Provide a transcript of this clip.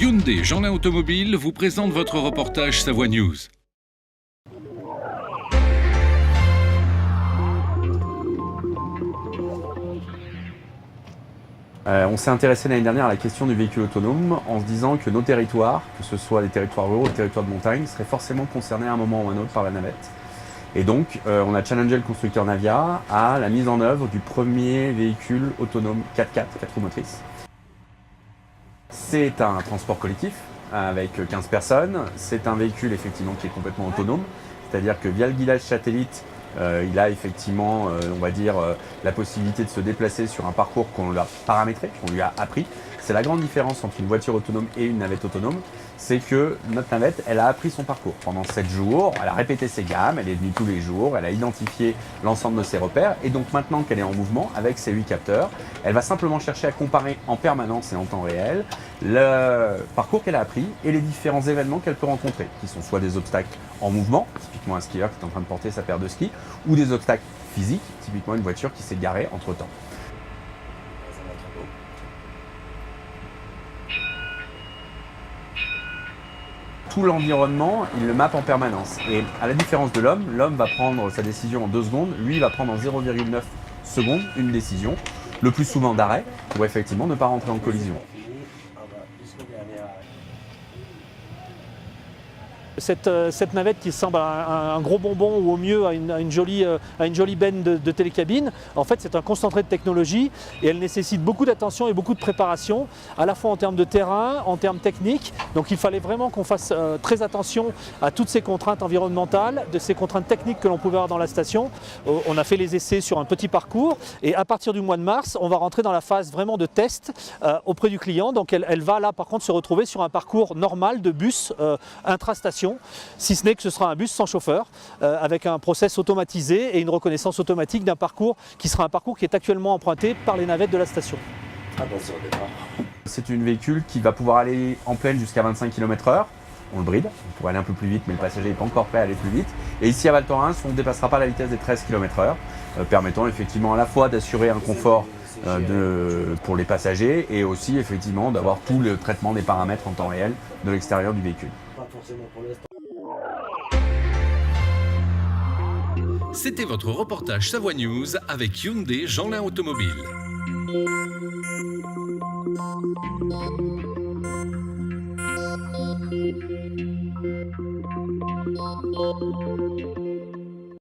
Hyundai Jeanlin Automobile vous présente votre reportage Savoie News. On s'est intéressé l'année dernière à la question du véhicule autonome en se disant que nos territoires, que ce soit les territoires ruraux ou les territoires de montagne, seraient forcément concernés à un moment ou à un autre par la navette. Et donc, on a challengé le constructeur Navia à la mise en œuvre du premier véhicule autonome 4x4, 4 roues motrices. C'est un transport collectif avec 15 personnes. C'est un véhicule effectivement qui est complètement autonome, c'est-à-dire que via le guidage satellite, il a effectivement, on va dire, la possibilité de se déplacer sur un parcours qu'on lui a paramétré, qu'on lui a appris. C'est la grande différence entre une voiture autonome et une navette autonome, c'est que notre navette, elle a appris son parcours pendant 7 jours, elle a répété ses gammes, elle est venue tous les jours, elle a identifié l'ensemble de ses repères, et donc maintenant qu'elle est en mouvement avec ses 8 capteurs, elle va simplement chercher à comparer en permanence et en temps réel le parcours qu'elle a appris et les différents événements qu'elle peut rencontrer, qui sont soit des obstacles en mouvement, typiquement un skieur qui est en train de porter sa paire de skis, ou des obstacles physiques, typiquement une voiture qui s'est garée entre-temps. Tout l'environnement, il le mappe en permanence. Et à la différence de l'homme, l'homme va prendre sa décision en 2 secondes, lui il va prendre en 0,9 secondes une décision, le plus souvent d'arrêt, pour effectivement ne pas rentrer en collision. Cette navette qui ressemble à un gros bonbon ou au mieux à une jolie benne de télécabine, en fait c'est un concentré de technologie et elle nécessite beaucoup d'attention et beaucoup de préparation, à la fois en termes de terrain, en termes techniques. Donc il fallait vraiment qu'on fasse très attention à toutes ces contraintes environnementales, de ces contraintes techniques que l'on pouvait avoir dans la station. On a fait les essais sur un petit parcours et à partir du mois de mars, on va rentrer dans la phase vraiment de test auprès du client. Donc elle va là par contre se retrouver sur un parcours normal de bus intrastation. Si ce n'est que ce sera un bus sans chauffeur, avec un process automatisé et une reconnaissance automatique d'un parcours qui sera un parcours qui est actuellement emprunté par les navettes de la station. C'est une véhicule qui va pouvoir aller en plaine jusqu'à 25 km/h. On le bride, on pourrait aller un peu plus vite, mais le passager n'est pas encore prêt à aller plus vite. Et ici à Val Thorens, on ne dépassera pas la vitesse des 13 km/h, permettant effectivement à la fois d'assurer un confort pour les passagers et aussi effectivement d'avoir tout le traitement des paramètres en temps réel de l'extérieur du véhicule. C'était votre reportage Savoie News avec Hyundai Jeanlin Automobile.